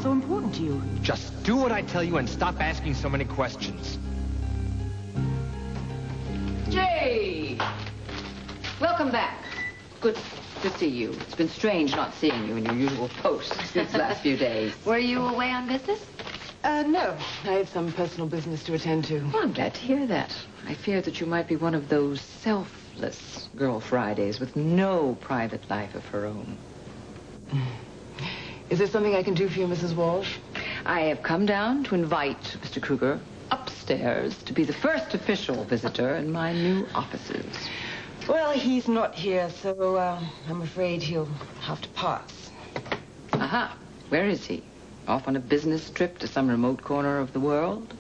so important to you? Just do what I tell you and stop asking so many questions. Jay! Welcome back. Good to see you. It's been strange not seeing you in your usual post these last few days. Were you away on business? No. I had some personal business to attend to. Well, I'm glad to hear that. I feared that you might be one of those selfless Girl Fridays with no private life of her own. Is there something I can do for you, Mrs. Walsh? I have come down to invite Mr. Kruger upstairs to be the first official visitor in my new offices. Well, he's not here, so I'm afraid he'll have to pass. Aha. Where is he? Off on a business trip to some remote corner of the world?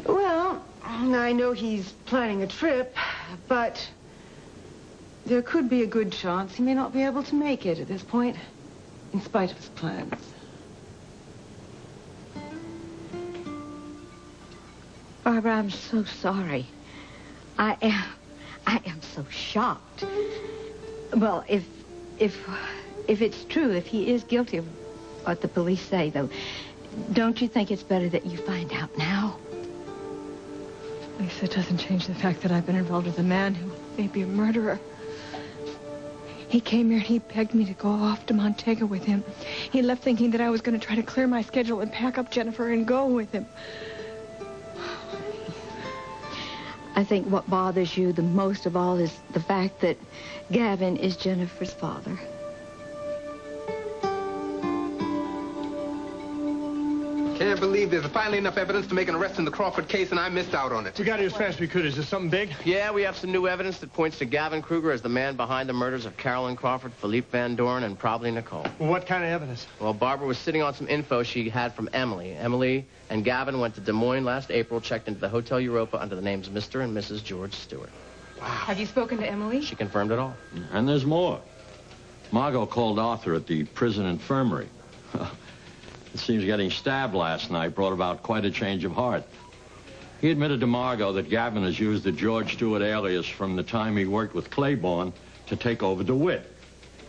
Well, I know he's planning a trip, but there could be a good chance he may not be able to make it at this point, in spite of his plans. Barbara, I'm so sorry. I am so shocked. Well, if it's true, if he is guilty of what the police say, though, don't you think it's better that you find out now? Lisa, it doesn't change the fact that I've been involved with a man who may be a murderer. He came here and he begged me to go off to Montego with him. He left thinking that I was going to try to clear my schedule and pack up Jennifer and go with him. I think what bothers you the most of all is the fact that Gavin is Jennifer's father. Can't believe there's finally enough evidence to make an arrest in the Crawford case, and I missed out on it. We got here as fast as we could. Is this something big? Yeah, we have some new evidence that points to Gavin Kruger as the man behind the murders of Carolyn Crawford, Philippe Van Doren, and probably Nicole. Well, what kind of evidence? Well, Barbara was sitting on some info she had from Emily. Emily and Gavin went to Des Moines last April, checked into the Hotel Europa under the names Mr. and Mrs. George Stewart. Wow. Have you spoken to Emily? She confirmed it all. And there's more. Margot called Arthur at the prison infirmary. It seems getting stabbed last night brought about quite a change of heart. He admitted to Margot that Gavin has used the George Stewart alias from the time he worked with Claiborne to take over DeWitt.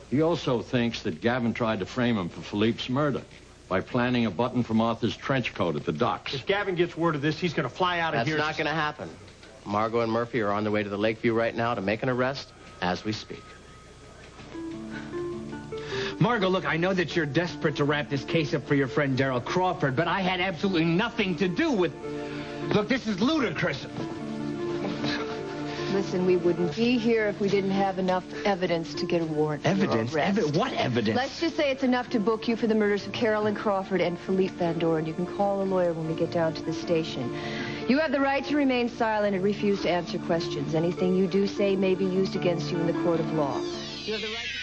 He also thinks that Gavin tried to frame him for Philippe's murder by planting a button from Arthur's trench coat at the docks. If Gavin gets word of this, he's going to fly out of here. That's not going to happen. Margot and Murphy are on their way to the Lakeview right now to make an arrest as we speak. Margot, look, I know that you're desperate to wrap this case up for your friend Daryl Crawford, but I had absolutely nothing to do with... Look, this is ludicrous. Listen, we wouldn't be here if we didn't have enough evidence to get a warrant. Evidence? What evidence? Let's just say it's enough to book you for the murders of Carolyn Crawford and Philippe Van Doren. You can call a lawyer when we get down to the station. You have the right to remain silent and refuse to answer questions. Anything you do say may be used against you in the court of law. You have the right to...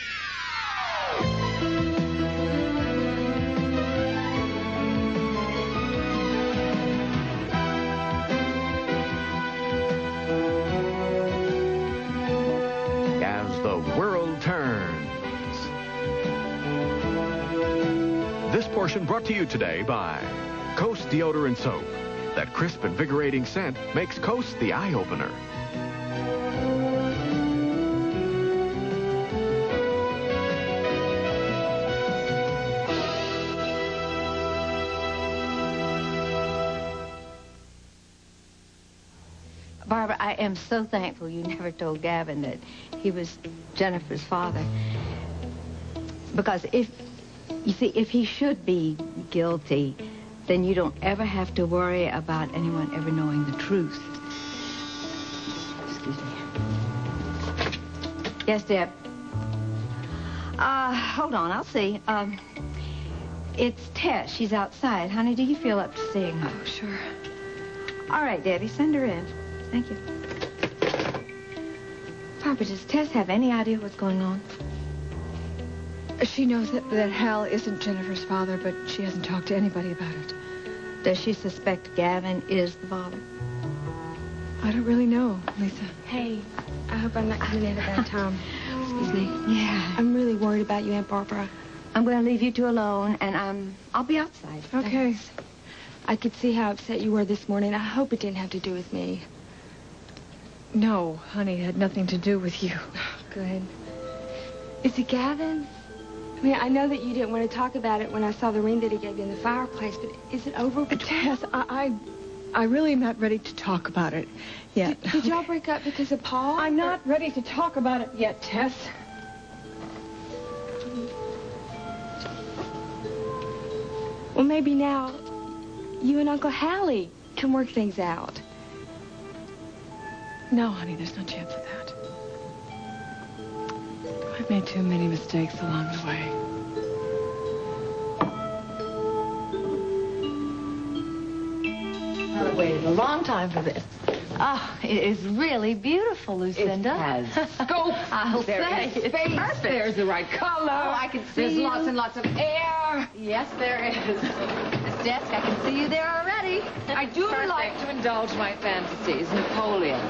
As the world turns. This portion brought to you today by Coast Deodorant Soap. That crisp, invigorating scent makes Coast the eye-opener. Barbara, I am so thankful you never told Gavin that he was Jennifer's father. Because if he should be guilty, then you don't ever have to worry about anyone ever knowing the truth. Excuse me. Yes, Deb. Hold on, I'll see. It's Tess. She's outside. Honey, do you feel up to seeing her? Oh, sure. All right, Debbie, send her in. Thank you. Barbara, does Tess have any idea what's going on? She knows that Hal isn't Jennifer's father, but she hasn't talked to anybody about it. Does she suspect Gavin is the father? I don't really know, Lisa. Hey, I hope I'm not coming in at a bad time. Excuse me. Yeah. I'm really worried about you, Aunt Barbara. I'm going to leave you two alone, and I'll be outside. Okay. Thanks. I could see how upset you were this morning. I hope it didn't have to do with me. No, honey, it had nothing to do with you. Good. Is it Gavin? I mean, I know that you didn't want to talk about it when I saw the ring that he gave you in the fireplace, but is it over between Tess, I really am not ready to talk about it yet. Did y'all break up because of Paul? I'm not ready to talk about it yet, Tess. Well, maybe now you and Uncle Hallie can work things out. No, honey, there's no chance of that. I've made too many mistakes along the way. I've waited a long time for this. Oh, it is really beautiful, Lucinda. It has scope. I'll There say. is It's space. perfect. There's the right color. Oh, I can see There's you. lots and lots of air. Yes, there is. This desk, I can see you there already. I do Perfect. like to indulge my fantasies. Napoleon.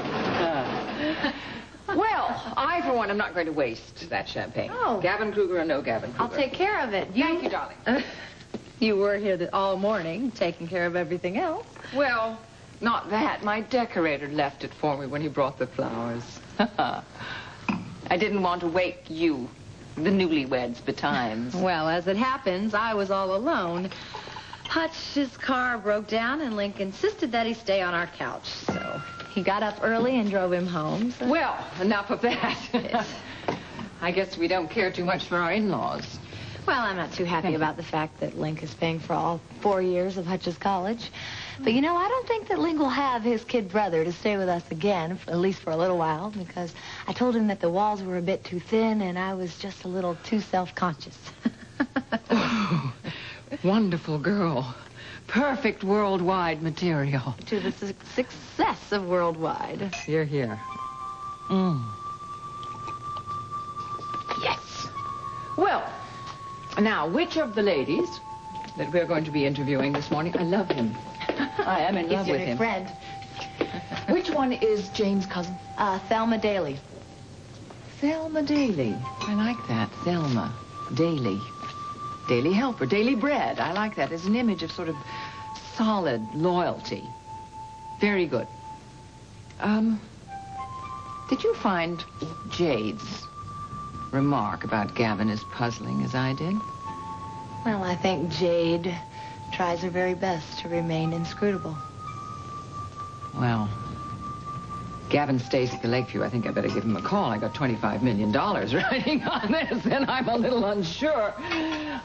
Well, I, for one, am not going to waste that champagne. Oh. Gavin Kruger or no Gavin Kruger. I'll take care of it. Thank you, darling. You were here all morning, taking care of everything else. Well, not that. My decorator left it for me when he brought the flowers. I didn't want to wake you, the newlyweds, betimes. Well, as it happens, I was all alone. Hutch's car broke down, and Link insisted that he stay on our couch. So he got up early and drove him home. So... Well, enough of that. Yes. I guess we don't care too much for our in-laws. Well, I'm not too happy about the fact that Link is paying for all 4 years of Hutch's college. But, you know, I don't think that Link will have his kid brother to stay with us again, at least for a little while, because I told him that the walls were a bit too thin and I was just a little too self-conscious. Oh, wonderful girl. Perfect worldwide material. To the success of Worldwide. Here, here. Yes. Well, now, which of the ladies that we're going to be interviewing this morning, I love him. I am in love with him. He's your friend. Which one is Jane's cousin? Thelma Daly. Thelma Daly. I like that. Thelma Daly. Daily helper, daily bread. I like that as an image of sort of solid loyalty. Very good. Did you find Jade's remark about Gavin as puzzling as I did? Well, I think Jade tries her very best to remain inscrutable. Well, Gavin stays at the Lakeview. I think I better give him a call. I got $25 million riding on this, and I'm a little unsure.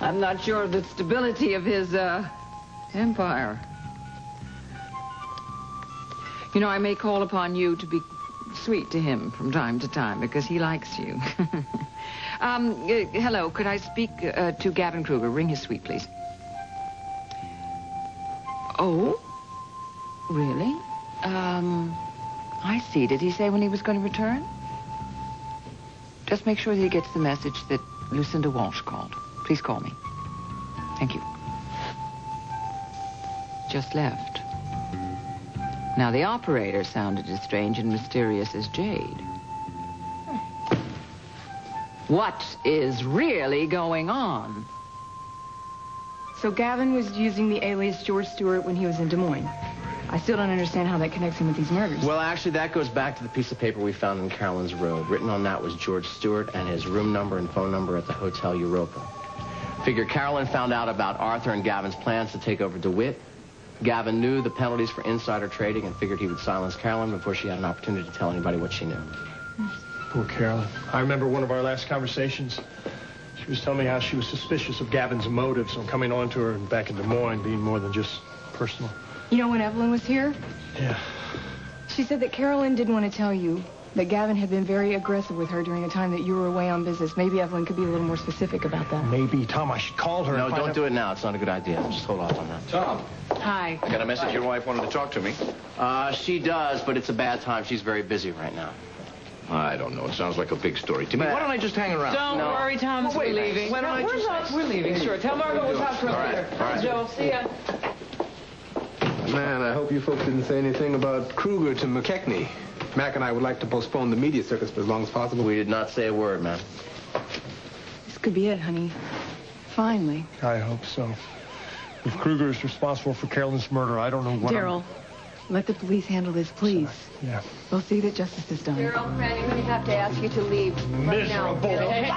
I'm not sure of the stability of his, empire. You know, I may call upon you to be sweet to him from time to time, because he likes you. Hello, could I speak to Gavin Kruger? Ring his suite, please. Oh? Really? I see. Did he say when he was going to return? Just make sure that he gets the message that Lucinda Walsh called. Please call me. Thank you. Just left. Now, the operator sounded as strange and mysterious as Jade. What is really going on? So Gavin was using the alias George Stewart when he was in Des Moines. I still don't understand how that connects him with these murders. Well, actually, that goes back to the piece of paper we found in Carolyn's room. Written on that was George Stewart and his room number and phone number at the Hotel Europa. Figure Carolyn found out about Arthur and Gavin's plans to take over DeWitt. Gavin knew the penalties for insider trading and figured he would silence Carolyn before she had an opportunity to tell anybody what she knew. Poor Carolyn. I remember one of our last conversations. She was telling me how she was suspicious of Gavin's motives on coming on to her and back in Des Moines being more than just personal. You know, when Evelyn was here, Yeah. she said that Carolyn didn't want to tell you that Gavin had been very aggressive with her during the time that you were away on business. Maybe Evelyn could be a little more specific about that. Maybe, Tom, I should call her. No, and find don't out. do it now. It's not a good idea. Just hold off on that. Tom, Hi. I got a message your wife wanted to talk to me. She does, but it's a bad time. She's very busy right now. I don't know. It sounds like a big story to me. Why don't I just hang around? Don't worry, Thomas. We're leaving. Why don't I just... We're leaving, sure. Tell Margot we'll talk to her later. All right. Joe, see ya. Man, I hope you folks didn't say anything about Kruger to McKechnie. Mac and I would like to postpone the media circus for as long as possible. We did not say a word, man. This could be it, honey. Finally. I hope so. If Kruger is responsible for Carolyn's murder, I don't know what... Daryl, let the police handle this, please. Yeah. We'll see that justice is done. Daryl, Franny, we have to ask you to leave right now. Miserable. Hey,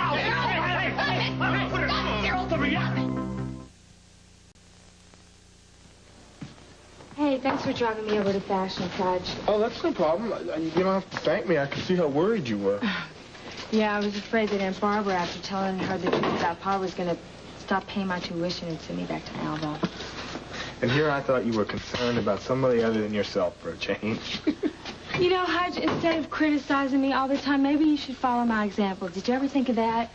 Hey, thanks for driving me over to Fashion, Fudge. Oh, that's no problem. You don't have to thank me. I can see how worried you were. Yeah, I was afraid that Aunt Barbara, after telling her the truth about Pa, was going to stop paying my tuition and send me back to Alva. And here I thought you were concerned about somebody other than yourself for a change. You know, Hudge, instead of criticizing me all the time, maybe you should follow my example. Did you ever think of that?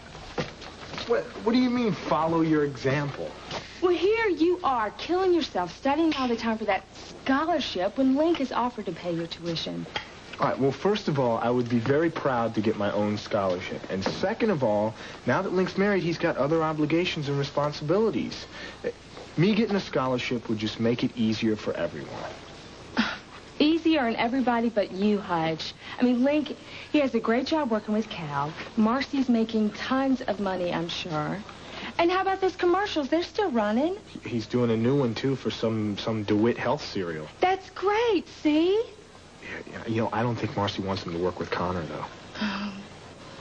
What do you mean, follow your example? Well, here you are, killing yourself, studying all the time for that scholarship when Link is offered to pay your tuition. All right, well, first of all, I would be very proud to get my own scholarship. And second of all, now that Link's married, he's got other obligations and responsibilities. Me getting a scholarship would just make it easier for everyone. Easier on everybody but you, Hudge. I mean, Link, he has a great job working with Cal. Marcy's making tons of money, I'm sure. And how about those commercials? They're still running. He's doing a new one, too, for some DeWitt health cereal. That's great, see? Yeah, you know, I don't think Marcy wants him to work with Connor, though.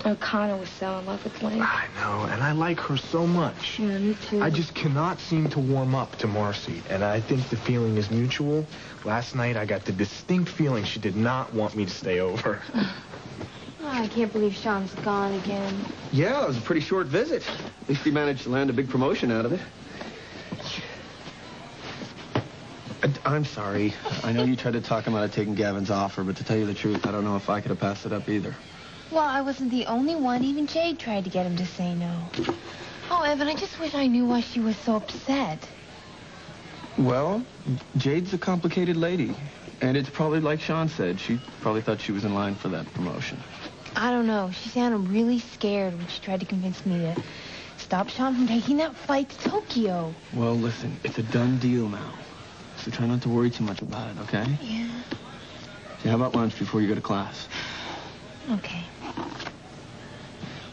Oh, Connor was so in love with Link. I know, and I like her so much. Yeah, me too. I just cannot seem to warm up to Marcy, and I think the feeling is mutual. Last night, I got the distinct feeling she did not want me to stay over. Oh, I can't believe Sean's gone again. Yeah, it was a pretty short visit. At least he managed to land a big promotion out of it. I'm sorry. I know you tried to talk him out of taking Gavin's offer, but to tell you the truth, I don't know if I could have passed it up either. Well, I wasn't the only one. Even Jade tried to get him to say no. Oh, Evan, I just wish I knew why she was so upset. Well, Jade's a complicated lady. And it's probably like Sean said. She probably thought she was in line for that promotion. I don't know. She sounded really scared when she tried to convince me to stop Sean from taking that flight to Tokyo. Well, listen, it's a done deal now. So try not to worry too much about it, okay? Yeah. So how about lunch before you go to class? Okay.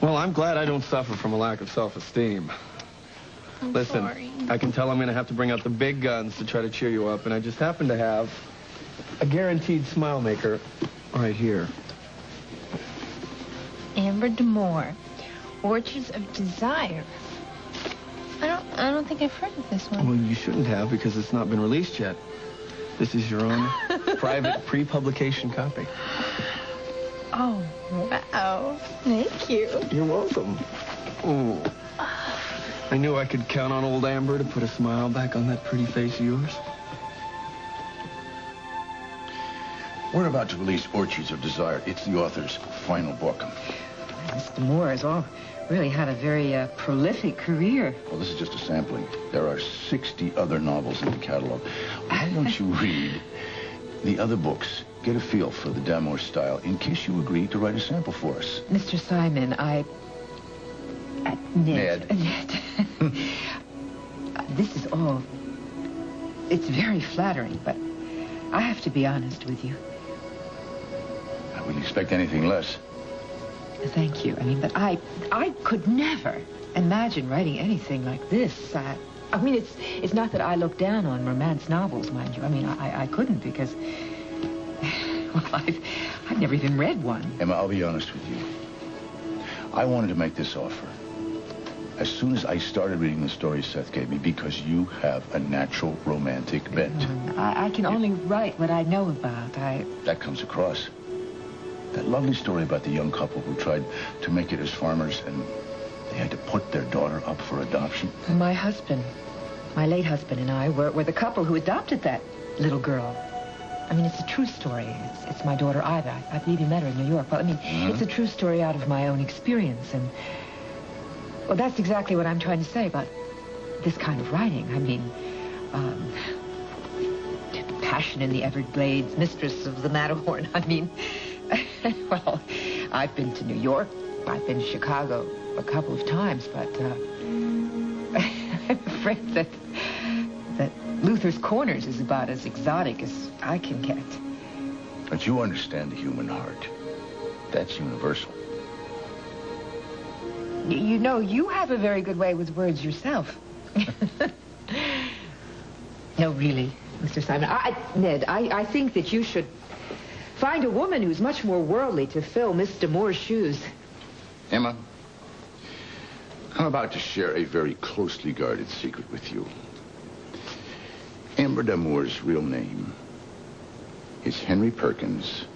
Well, I'm glad I don't suffer from a lack of self-esteem. Listen, sorry. I can tell I'm going to have to bring out the big guns to try to cheer you up, and I just happen to have a guaranteed smile maker right here. Amber D'Amore, Orchards of Desire. I don't think I've heard of this one. Well, you shouldn't have, because it's not been released yet. This is your own private pre-publication copy. Oh, wow. Thank you. You're welcome. Oh. I knew I could count on old Amber to put a smile back on that pretty face of yours. We're about to release Orchards of Desire. It's the author's final book. Miss D'Amore has really had a very prolific career. Well, this is just a sampling. There are 60 other novels in the catalog. Why don't you read the other books? Get a feel for the D'Amore style in case you agree to write a sample for us. Mr. Simon, Ned. This is all... It's very flattering, but I have to be honest with you. I wouldn't expect anything less. Thank you. I mean, but I could never imagine writing anything like this. I mean, it's not that I look down on romance novels, mind you. I mean, I couldn't because... Well, I've never even read one. Emma, I'll be honest with you. I wanted to make this offer as soon as I started reading the stories Seth gave me because you have a natural romantic bent. I can only write what I know about. That comes across. That lovely story about the young couple who tried to make it as farmers and they had to put their daughter up for adoption. My husband, my late husband and I were the couple who adopted that little girl. I mean, it's a true story. It's my daughter, Ida. I believe you met her in New York. Well, I mean, It's a true story out of my own experience. And, well, that's exactly what I'm trying to say about this kind of writing. I mean, passion in the Everglades, mistress of the Matterhorn. I mean, well, I've been to New York. I've been to Chicago a couple of times, but I'm afraid that Luther's Corners is about as exotic as I can get. But you understand the human heart. That's universal. You know, you have a very good way with words yourself. No, really, Mr. Simon. Ned, I think that you should find a woman who's much more worldly to fill Miss D'Amore's shoes. Emma, I'm about to share a very closely guarded secret with you. Amber Damour's real name is Henry Perkins,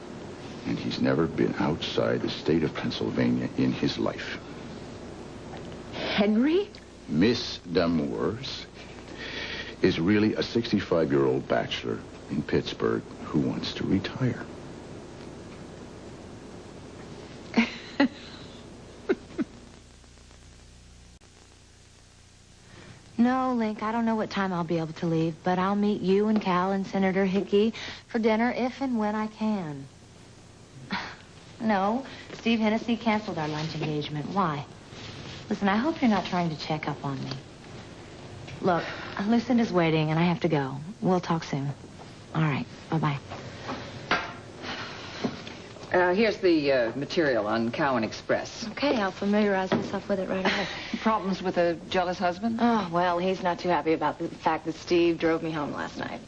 and he's never been outside the state of Pennsylvania in his life. Henry? Miss Damour's is really a 65-year-old bachelor in Pittsburgh who wants to retire. No, Link, I don't know what time I'll be able to leave, but I'll meet you and Cal and Senator Hickey for dinner if and when I can. No, Steve Hennessy canceled our lunch engagement. Why? Listen, I hope you're not trying to check up on me. Look, Lucinda's waiting, and I have to go. We'll talk soon. All right, bye-bye. Here's the material on Cowan Express. Okay, I'll familiarize myself with it right away. Problems with a jealous husband? Oh, well, he's not too happy about the fact that Steve drove me home last night.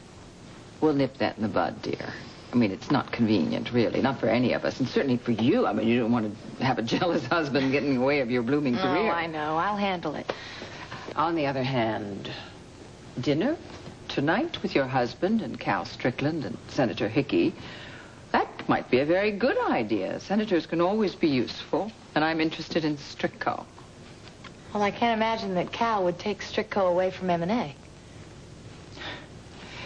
We'll nip that in the bud, dear. I mean, it's not convenient, really. Not for any of us, and certainly for you. I mean, you don't want to have a jealous husband getting in the way of your blooming career. Oh, I know. I'll handle it. On the other hand, dinner tonight with your husband and Cal Strickland and Senator Hickey, that might be a very good idea. Senators can always be useful, and I'm interested in Strictco. Well, I can't imagine that Cal would take Strictco away from M&A.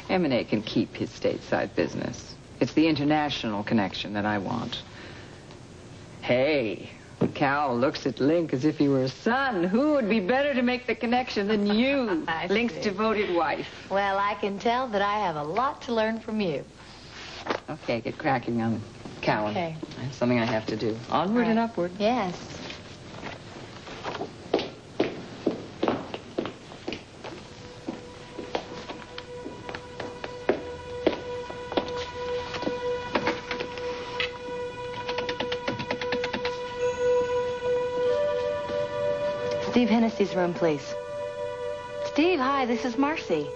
M&A can keep his stateside business. It's the international connection that I want. Hey, Cal looks at Link as if he were a son. Who would be better to make the connection than you, Link's devoted wife? Well, I can tell that I have a lot to learn from you. Okay, get cracking on Cowan. Okay. I have something I have to do. Onward and upward. Yes. Steve Hennessy's room, please. Steve, hi, this is Marcy.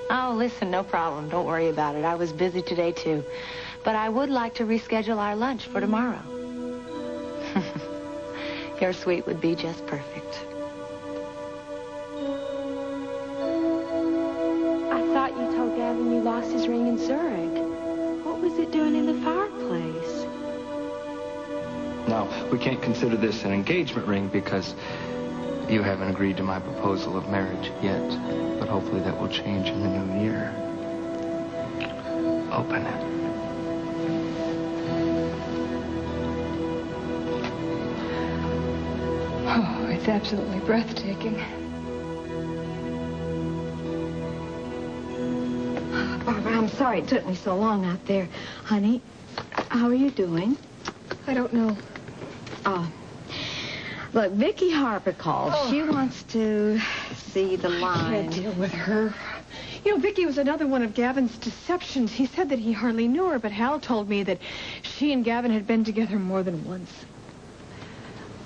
Oh, listen, no problem. Don't worry about it. I was busy today, too. But I would like to reschedule our lunch for tomorrow. Your suite would be just perfect. I thought you told Gavin you lost his ring in Zurich. What was it doing in the fireplace? Now, we can't consider this an engagement ring because you haven't agreed to my proposal of marriage yet. But hopefully that will change in the new year. Open it. Oh, it's absolutely breathtaking. Barbara, I'm sorry it took me so long out there. Honey, how are you doing? I don't know. Look, Vicki Harper called. Oh. She wants to see the line. I can't deal with her. You know, Vicki was another one of Gavin's deceptions. He said that he hardly knew her, but Hal told me that she and Gavin had been together more than once.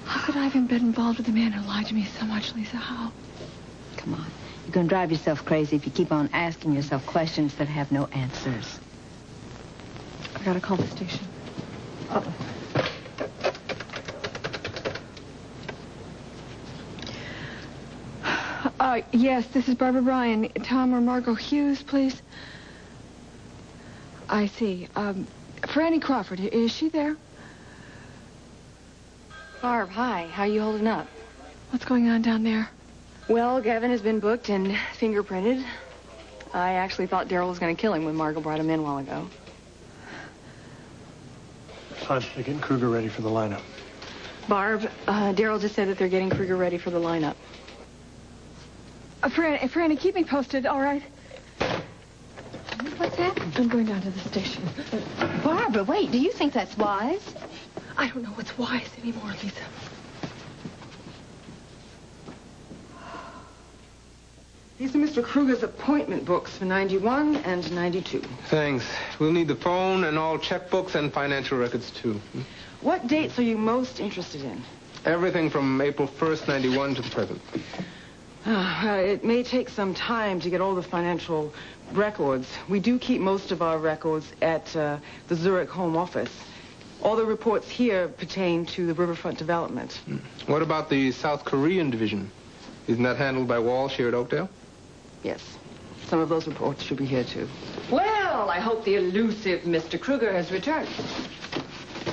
How could I have been involved with a man who lied to me so much, Lisa? How? Come on. You're going to drive yourself crazy if you keep on asking yourself questions that have no answers. I got to call the station. Uh-oh. Yes, this is Barbara Bryan. Tom or Margot Hughes, please. I see. Franny Crawford, is she there? Barb, hi. How you holding up? What's going on down there? Well, Gavin has been booked and fingerprinted. I actually thought Daryl was going to kill him when Margot brought him in a while ago. Fine. They're getting Kruger ready for the lineup. Barb, Daryl just said that they're getting Kruger ready for the lineup. Franny, keep me posted, all right? What's happening? I'm going down to the station. Barbara, wait. Do you think that's wise? I don't know what's wise anymore, Lisa. These are Mr. Kruger's appointment books for 91 and 92. Thanks. We'll need the phone and all checkbooks and financial records, too. What dates are you most interested in? Everything from April 1st, 91 to the present. It may take some time to get all the financial records. We do keep most of our records at the Zurich home office. All the reports here pertain to the riverfront development. What about the South Korean division? Isn't that handled by Walsh here at Oakdale? Yes. Some of those reports should be here, too. Well, I hope the elusive Mr. Kruger has returned.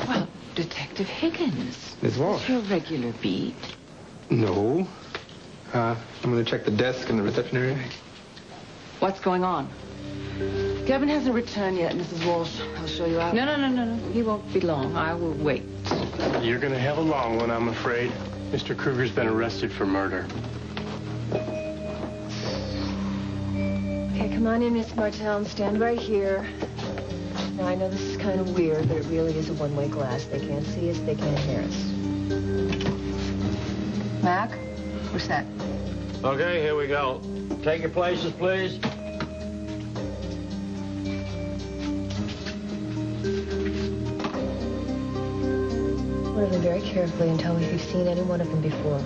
Well, Detective Higgins. Miss Walsh. It's your regular beat. No. I'm going to check the desk in the reception area. What's going on? Gavin hasn't returned yet, Mrs. Walsh. I'll show you out. No. He won't be long. I will wait. You're going to have a long one, I'm afraid. Mr. Kruger's been arrested for murder. Okay, come on in, Miss Martell, and stand right here. Now, I know this is kind of weird, but it really is a one-way glass. They can't see us, they can't hear us. Mac, we're set. Okay, here we go. Take your places, please. Look at them very carefully and tell me if you've seen any one of them before.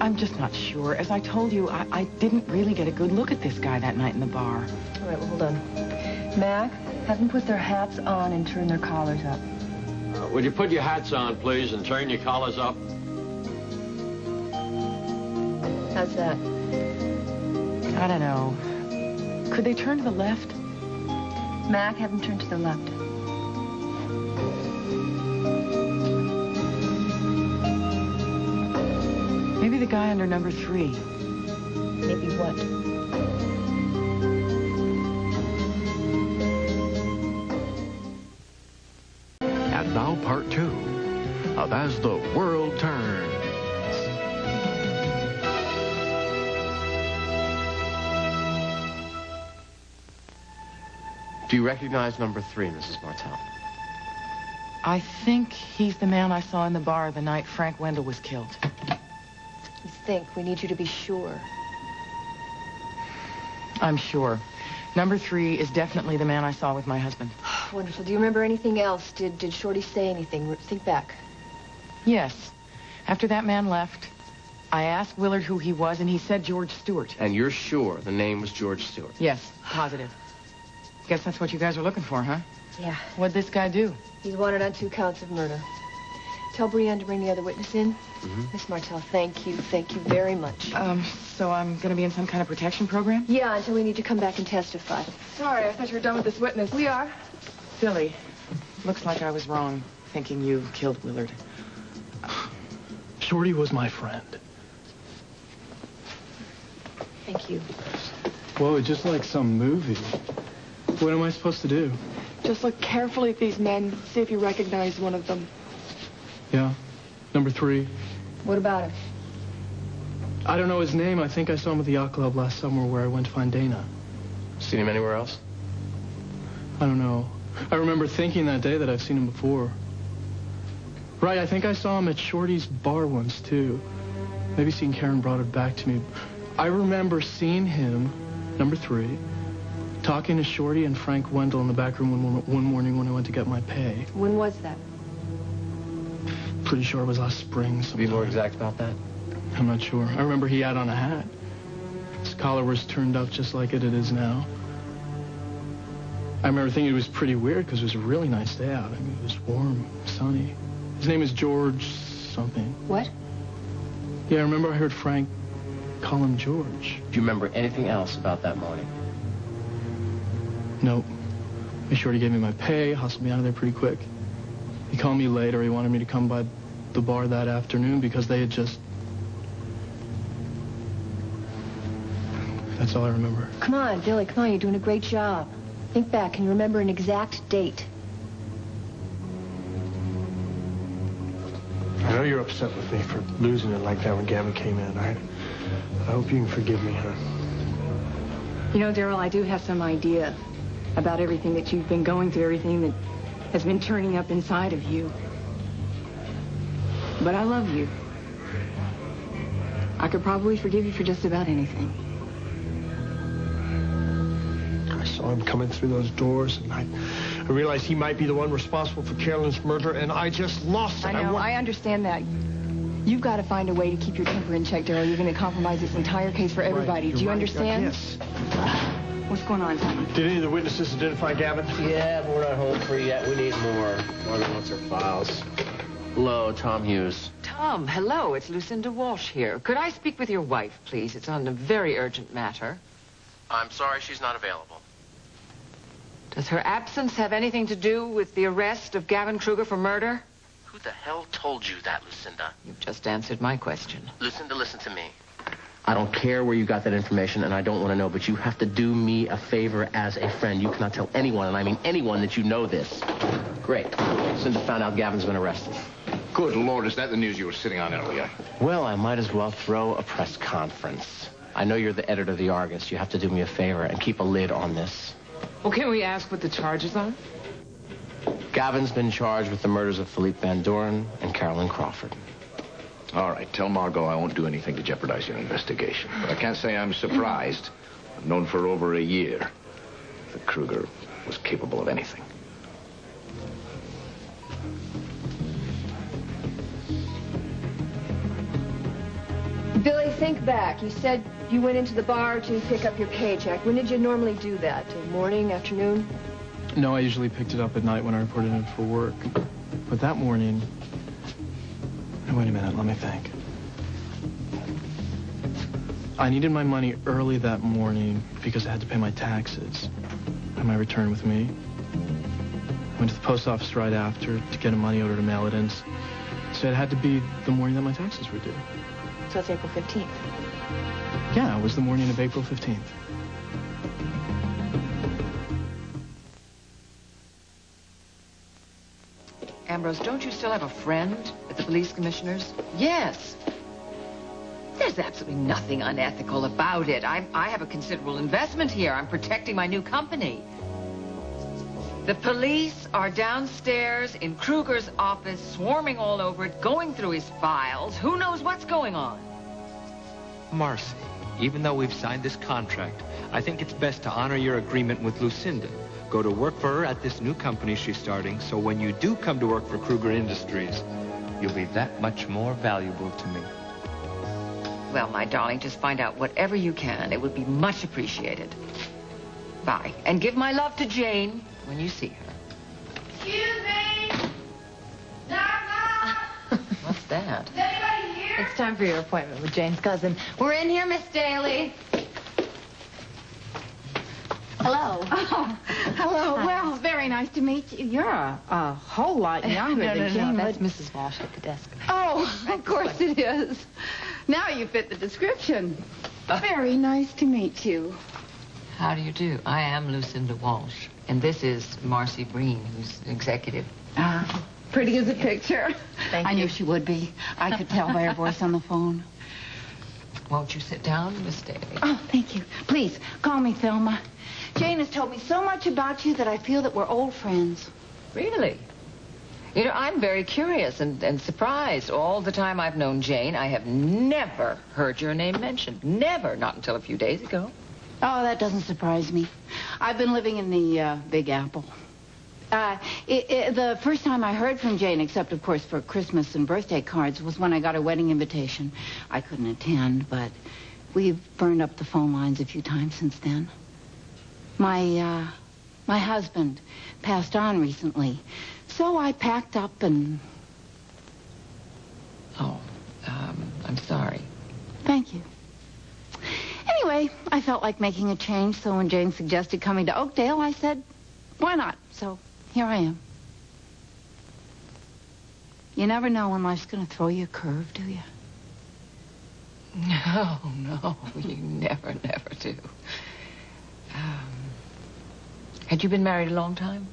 I'm just not sure. As I told you, I didn't really get a good look at this guy that night in the bar. All right, well, hold on. Mac, have them put their hats on and turn their collars up. Would you put your hats on, please, and turn your collars up? How's that? I don't know. Could they turn to the left? Mac, have them turn to the left. Maybe the guy under number 3. Maybe what? And now part 2 of As the World Turns. Do you recognize number 3, Mrs. Martell? I think he's the man I saw in the bar the night Frank Wendell was killed. You think? We need you to be sure. I'm sure. Number 3 is definitely the man I saw with my husband. Wonderful. Do you remember anything else? Did Shorty say anything? Think back. Yes. After that man left, I asked Willard who he was, and he said George Stewart. And you're sure the name was George Stewart? Yes, positive. Guess that's what you guys are looking for, huh? Yeah. What'd this guy do? He's wanted on 2 counts of murder. Tell Brienne to bring the other witness in. Mm-hmm. Miss Martell, thank you. Thank you very much. So I'm going to be in some kind of protection program? Yeah, until we need to come back and testify. Sorry, I thought you were done with this witness. We are. Silly. Looks like I was wrong, thinking you killed Willard. Shorty was my friend. Thank you. Whoa, just like some movie. What am I supposed to do? Just look carefully at these men. See if you recognize one of them. Yeah, number 3. What about him? I don't know his name. I think I saw him at the yacht club last summer where I went to find Dana. Seen him anywhere else? I don't know. I remember thinking that day that I've seen him before. Right, I think I saw him at Shorty's bar once, too. Maybe seeing Karen brought it back to me. I remember seeing him, number 3, talking to Shorty and Frank Wendell in the back room one morning when I went to get my pay. When was that? Pretty sure it was last spring. Be more exact about that? I'm not sure. I remember he had on a hat. His collar was turned up just like it is now. I remember thinking it was pretty weird because it was a really nice day out. I mean, it was warm, sunny. His name is George something. What? Yeah, I remember I heard Frank call him George. Do you remember anything else about that morning? Nope. Miss Shorty gave me my pay, hustled me out of there pretty quick. He called me later. He wanted me to come by the bar that afternoon because they had just... That's all I remember. Come on, Billy, come on. You're doing a great job. Think back. Can you remember an exact date? I know you're upset with me for losing it like that when Gavin came in. I hope you can forgive me, huh? You know, Daryl, I do have some idea about everything that you've been going through, everything that has been turning up inside of you. But I love you. I could probably forgive you for just about anything. I saw him coming through those doors, and I realized he might be the one responsible for Carolyn's murder, and I just lost it. I know, I understand that. You've got to find a way to keep your temper in check, Daryl. You're going to compromise this entire case for everybody. Right, Do you right. understand? Yes. What's going on, Tommy? Did any of the witnesses identify Gavin? Yeah, but we're not home free yet. We need more. Martha wants her files. Hello, Tom Hughes. Tom, hello. It's Lucinda Walsh here. Could I speak with your wife, please? It's on a very urgent matter. I'm sorry she's not available. Does her absence have anything to do with the arrest of Gavin Kruger for murder? Who the hell told you that, Lucinda? You've just answered my question. Lucinda, listen to me. I don't care where you got that information, and I don't want to know, but you have to do me a favor as a friend. You cannot tell anyone, and I mean anyone, that you know this. Great. Lucinda found out Gavin's been arrested. Good Lord, is that the news you were sitting on earlier? Well, I might as well throw a press conference. I know you're the editor of the Argus. You have to do me a favor and keep a lid on this. Well, can we ask what the charges are? Gavin's been charged with the murders of Philippe Van Doren and Carolyn Crawford. All right, tell Margot I won't do anything to jeopardize your investigation. But I can't say I'm surprised. I've known for over a year that Kruger was capable of anything. Billy, think back. You said you went into the bar to pick up your paycheck. When did you normally do that? Morning, afternoon? No, I usually picked it up at night when I reported in for work. But that morning... Wait a minute, let me think. I needed my money early that morning because I had to pay my taxes. I had my return with me. I went to the post office right after to get a money order to mail it in. So it had to be the morning that my taxes were due. So it's April 15th. Yeah, it was the morning of April 15th. Ambrose, don't you still have a friend at the police commissioner's? Yes. There's absolutely nothing unethical about it. I have a considerable investment here. I'm protecting my new company. The police are downstairs in Kruger's office, swarming all over it, going through his files. Who knows what's going on? Marcy, even though we've signed this contract, I think it's best to honor your agreement with Lucinda. Go to work for her at this new company she's starting, so when you do come to work for Kruger Industries, you'll be that much more valuable to me. Well, my darling, just find out whatever you can. It would be much appreciated. Bye. And give my love to Jane when you see her. Excuse me! Knock, knock! What's that? Is anybody here? It's time for your appointment with Jane's cousin. We're in here, Miss Daly. Hello. Oh, hello. Well, very nice to meet you. You're a whole lot younger than Jane. That's Mrs. Walsh at the desk. Oh, of course it is. Now you fit the description. Very nice to meet you. How do you do? I am Lucinda Walsh, and this is Marcy Breen, who's an executive. Pretty as a picture. Thank you. I knew she would be. I could tell by her voice on the phone. Won't you sit down, Miss Daly? Oh, thank you. Please, call me Thelma. Jane has told me so much about you that I feel that we're old friends. Really? You know, I'm very curious and surprised. All the time I've known Jane, I have never heard your name mentioned. Never, not until a few days ago. Oh, that doesn't surprise me. I've been living in the Big Apple. The first time I heard from Jane, except, of course, for Christmas and birthday cards, was when I got her wedding invitation. I couldn't attend, but we've burned up the phone lines a few times since then. My husband passed on recently, so I packed up and... Oh, I'm sorry. Thank you. Anyway, I felt like making a change, so when Jane suggested coming to Oakdale, I said, why not? So here I am. You never know when life's going to throw you a curve, do you? No, you never do. Had you been married a long time?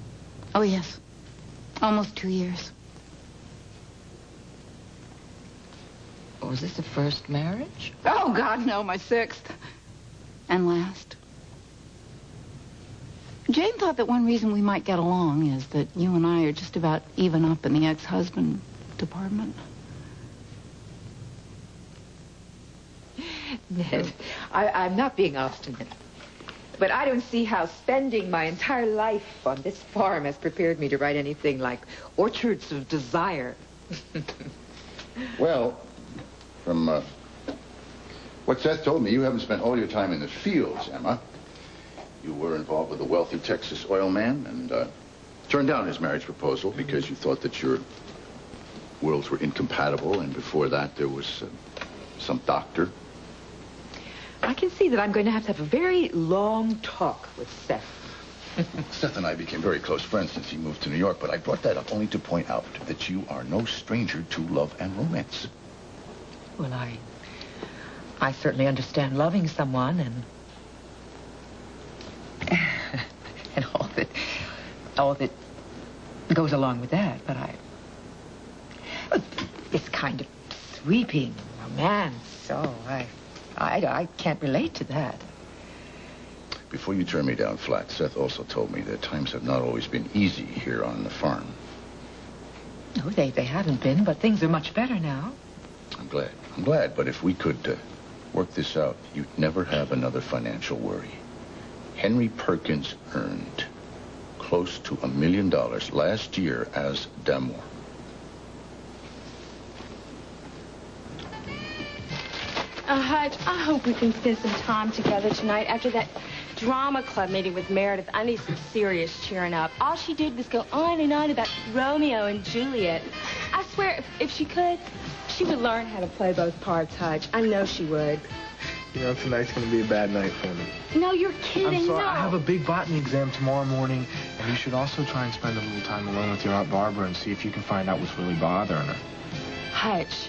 Oh, yes. Almost 2 years. Was this the first marriage? Oh, God, no, my 6th. And last. Jane thought that one reason we might get along is that you and I are just about even up in the ex-husband department. Ned, I'm not being obstinate. But I don't see how spending my entire life on this farm has prepared me to write anything like Orchards of Desire. Well, from what Seth told me, you haven't spent all your time in the fields, Emma. You were involved with a wealthy Texas oil man and turned down his marriage proposal because you thought that your worlds were incompatible, and before that there was some doctor. I can see that I'm going to have a very long talk with Seth. Seth and I became very close friends since he moved to New York, but I brought that up only to point out that you are no stranger to love and romance. Well, I certainly understand loving someone and all that goes along with that, but it's kind of sweeping romance, so I can't relate to that. Before you turn me down flat, Seth also told me that times have not always been easy here on the farm. No, they haven't been, but things are much better now. I'm glad, but if we could work this out, you'd never have another financial worry. Henry Perkins earned close to $1 million last year as Damore. Hutch, I hope we can spend some time together tonight after that drama club meeting with Meredith. I need some serious cheering up. All she did was go on and on about Romeo and Juliet. I swear, if she could, she would learn how to play both parts, Hutch. I know she would. You know, tonight's going to be a bad night for me. No, you're kidding. I'm sorry. No. I have a big botany exam tomorrow morning, and you should also try and spend a little time alone with your Aunt Barbara and see if you can find out what's really bothering her. Hutch,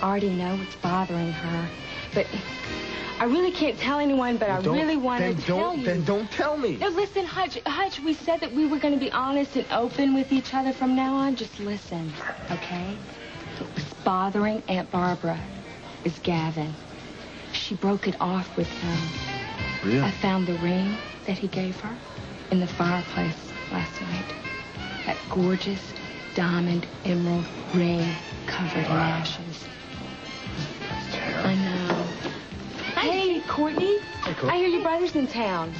I already know what's bothering her, but I really can't tell anyone, but I really wanted to tell you. Then don't tell me. No, listen, Hutch, we said that we were going to be honest and open with each other from now on. Just listen, okay? What's bothering Aunt Barbara is Gavin. She broke it off with him. Really? I found the ring that he gave her in the fireplace last night. That gorgeous diamond emerald ring covered in ashes. That's terrible. I know. Hey, Courtney. Hey, Courtney. I hear your brother's in town.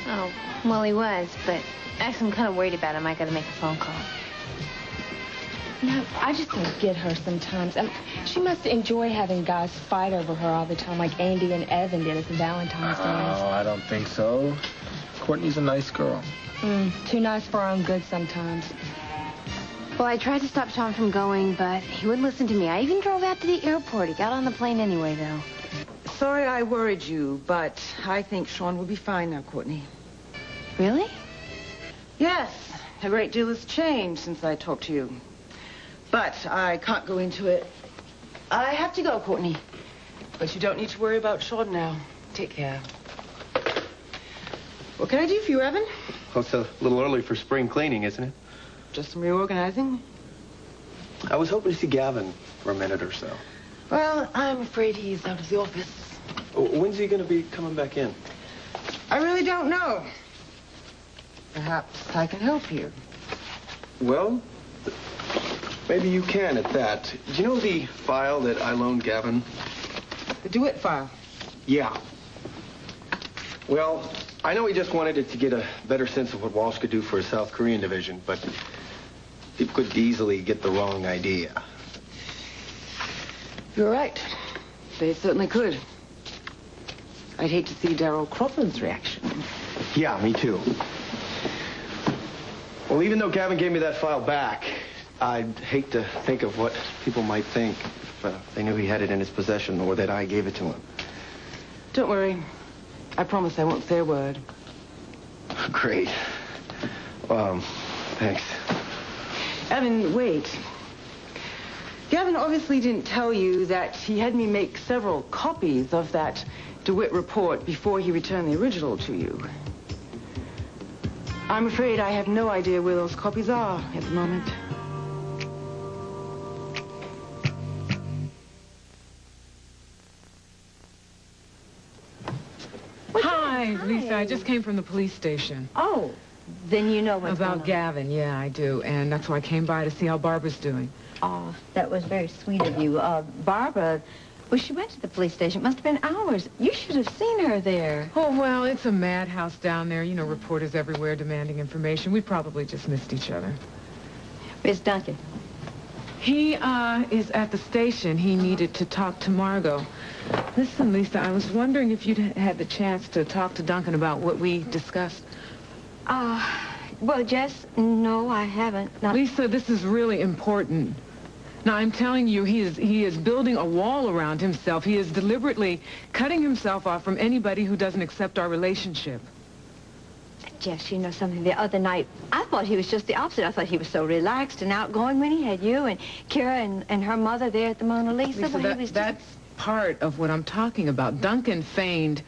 Oh, well, he was, but actually I'm kind of worried about him. I got to make a phone call. No, I just don't get her sometimes. She must enjoy having guys fight over her all the time, like Andy and Evan did at the Valentine's Day. Oh, I don't think so. Courtney's a nice girl. Too nice for her own good sometimes. Well, I tried to stop Sean from going, but he wouldn't listen to me. I even drove out to the airport. He got on the plane anyway, though. Sorry I worried you, but I think Sean will be fine now, Courtney. Really? Yes, a great deal has changed since I talked to you. But I can't go into it. I have to go, Courtney. But you don't need to worry about Sean now. Take care. What can I do for you, Evan? Well, it's a little early for spring cleaning, isn't it? Just some reorganizing. I was hoping to see Gavin for a minute or so. Well, I'm afraid he's out of the office. When's he going to be coming back in? I really don't know. Perhaps I can help you. Well, maybe you can at that. Do you know the file that I loaned Gavin? The DeWitt file? Yeah. Well, I know he just wanted it to get a better sense of what Walsh could do for his South Korean division, but people could easily get the wrong idea. You're right. They certainly could. I'd hate to see Darryl Crawford's reaction. Yeah, me too. Well, even though Gavin gave me that file back, I'd hate to think of what people might think if they knew he had it in his possession or that I gave it to him. Don't worry. I promise I won't say a word. Great. Thanks. Evan, wait. Gavin obviously didn't tell you that he had me make several copies of that DeWitt report before he returned the original to you. I'm afraid I have no idea where those copies are at the moment. Hi, Lisa. I just came from the police station. Oh, then you know what's About going on. Gavin, yeah, I do. And that's why I came by to see how Barbara's doing. Oh, that was very sweet of you. Barbara, well, she went to the police station. It must have been hours. You should have seen her there. Oh, well, it's a madhouse down there. You know, reporters everywhere demanding information. We probably just missed each other. Miss Duncan. He, is at the station. He needed to talk to Margot. Listen, Lisa, I was wondering if you'd had the chance to talk to Duncan about what we discussed. Well, Jess, no, I haven't. Lisa, this is really important. Now, I'm telling you, he is building a wall around himself. He is deliberately cutting himself off from anybody who doesn't accept our relationship. Jess, you know something, the other night, I thought he was just the opposite. I thought he was so relaxed and outgoing when he had you and Kira and her mother there at the Mona Lisa. Lisa, that's part of what I'm talking about. Duncan feigned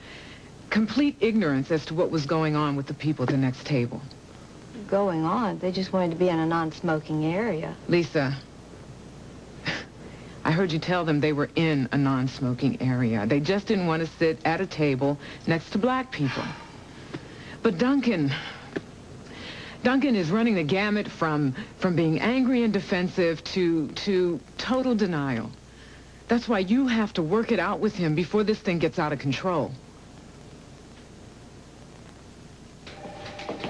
complete ignorance as to what was going on with the people at the next table. Going on? They just wanted to be in a non-smoking area. Lisa, I heard you tell them they were in a non-smoking area. They just didn't want to sit at a table next to black people. But Duncan is running the gamut from being angry and defensive to total denial. That's why you have to work it out with him before this thing gets out of control.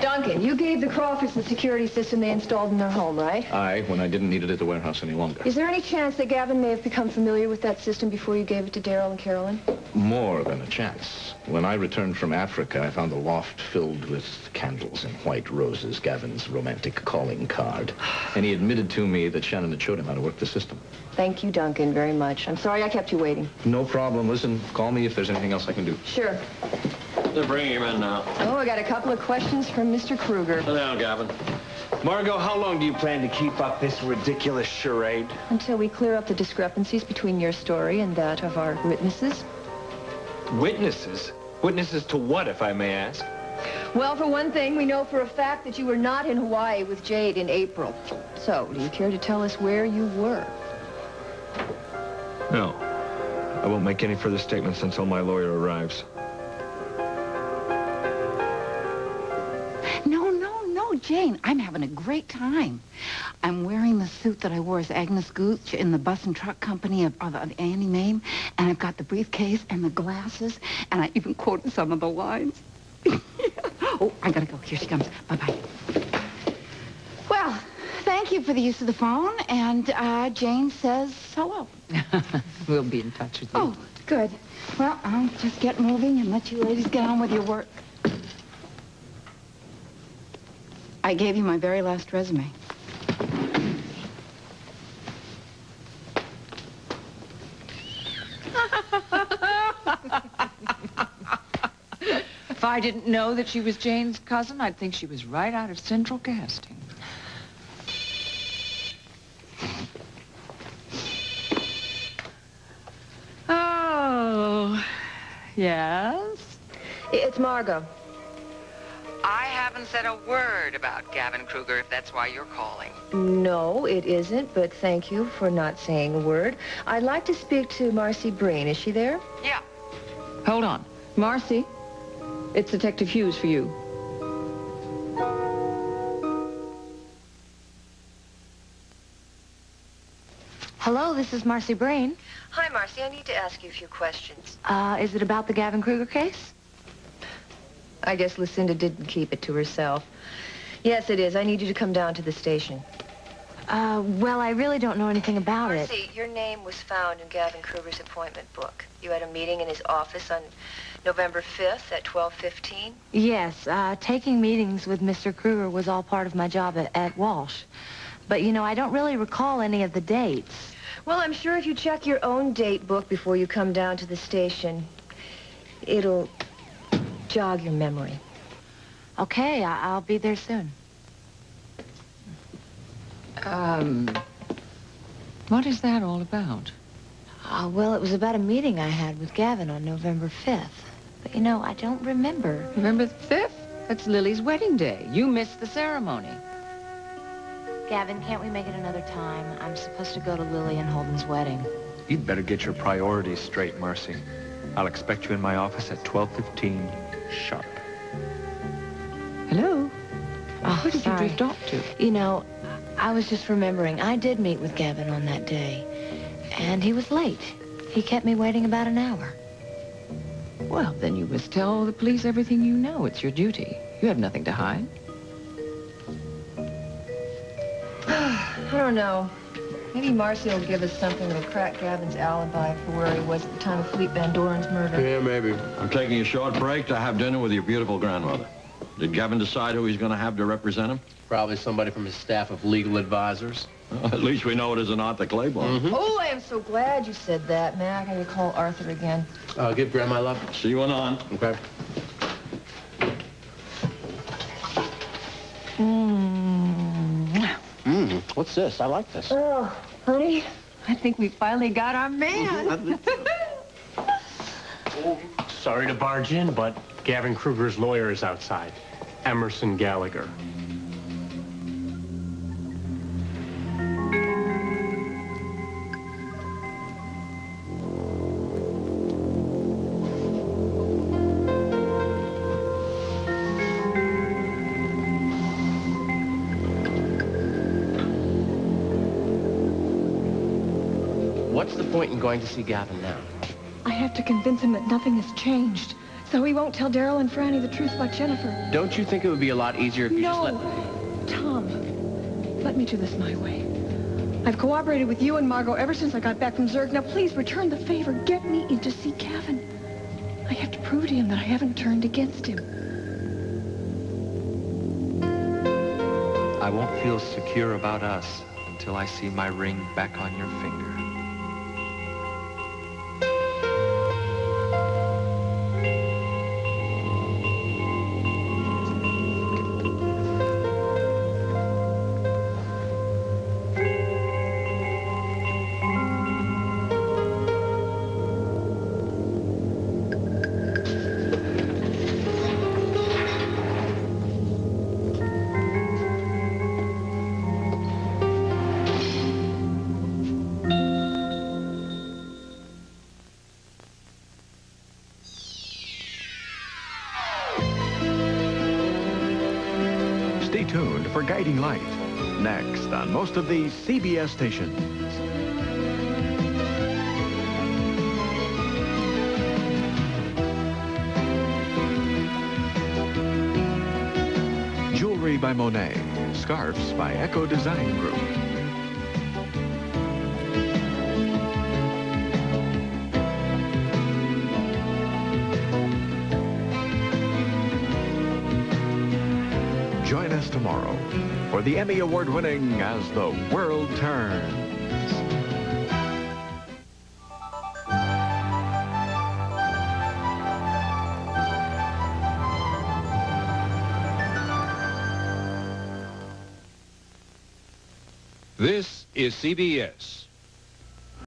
Duncan, you gave the Crawfords the security system they installed in their home, right? Aye, when I didn't need it at the warehouse any longer. Is there any chance that Gavin may have become familiar with that system before you gave it to Daryl and Carolyn? More than a chance. When I returned from Africa, I found the loft filled with candles and white roses, Gavin's romantic calling card. And he admitted to me that Shannon had showed him how to work the system. Thank you, Duncan, very much. I'm sorry I kept you waiting. No problem. Listen, call me if there's anything else I can do. Sure. They're bringing him in now. Oh, I got a couple of questions from Mr. Kruger. Sit down, Gavin. Margot, how long do you plan to keep up this ridiculous charade? Until we clear up the discrepancies between your story and that of our witnesses. Witnesses? Witnesses to what, if I may ask? Well, for one thing, we know for a fact that you were not in Hawaii with Jade in April. So, do you care to tell us where you were? No. I won't make any further statements until my lawyer arrives. No, Jane, I'm having a great time. I'm wearing the suit that I wore as Agnes Gooch in the bus and truck company of Annie Mame, and I've got the briefcase and the glasses, and I even quoted some of the lines. Oh, I gotta go. Here she comes. Bye-bye. Well, thank you for the use of the phone, and Jane says hello. We'll be in touch with you. Oh, good. Well, I'll just get moving and let you ladies get on with your work. I gave you my very last resume. If I didn't know that she was Jane's cousin, I'd think she was right out of Central Casting. Oh, yes? It's Margot. I haven't said a word about Gavin Kruger, if that's why you're calling. No, it isn't, but thank you for not saying a word. I'd like to speak to Marcy Breen. Is she there? Yeah. Hold on. Marcy, it's Detective Hughes for you. Hello, this is Marcy Breen. Hi, Marcy. I need to ask you a few questions. Is it about the Gavin Kruger case? I guess Lucinda didn't keep it to herself. Yes, it is. I need you to come down to the station. Well, I really don't know anything about it. Marcy, your name was found in Gavin Kruger's appointment book. You had a meeting in his office on November 5th at 12:15? Yes, taking meetings with Mr. Kruger was all part of my job at Walsh. But, you know, I don't really recall any of the dates. Well, I'm sure if you check your own date book before you come down to the station, it'll jog your memory. Okay, I'll be there soon. What is that all about? Well, it was about a meeting I had with Gavin on November 5th. But, you know, I don't remember. November 5th? That's Lily's wedding day. You missed the ceremony. Gavin, can't we make it another time? I'm supposed to go to Lily and Holden's wedding. You'd better get your priorities straight, Marcy. I'll expect you in my office at 12:15 sharp. Hello? Oh, Where did sorry. you drift off to? You know, I was just remembering. I did meet with Gavin on that day. And he was late. He kept me waiting about an hour. Well, then you must tell the police everything you know. It's your duty. You have nothing to hide. I don't know. Maybe Marcy will give us something that'll crack Gavin's alibi for where he was at the time of Philippe Van Doren's murder. Yeah, maybe. I'm taking a short break to have dinner with your beautiful grandmother. Did Gavin decide who he's going to have to represent him? Probably somebody from his staff of legal advisors. Well, at least we know it isn't Arthur Claiborne. Mm-hmm. Oh, I am so glad you said that, Mac. I gotta call Arthur again. Give Grandma love. See you on. Okay. What's this? I like this. Oh, honey, I think we finally got our man. Sorry to barge in, but Gavin Kruger's lawyer is outside. Emerson Gallagher. What's the point in going to see Gavin now? I have to convince him that nothing has changed, so he won't tell Daryl and Franny the truth about Jennifer. Don't you think it would be a lot easier if you just let... Tom, let me do this my way. I've cooperated with you and Margot ever since I got back from Zurich. Now, please return the favor. Get me in to see Gavin. I have to prove to him that I haven't turned against him. I won't feel secure about us until I see my ring back on your finger. Stay tuned for Guiding Light, next on most of these CBS stations. Jewelry by Monet, scarves by Echo Design Group. Join us tomorrow for the Emmy Award-winning As the World Turns. This is CBS.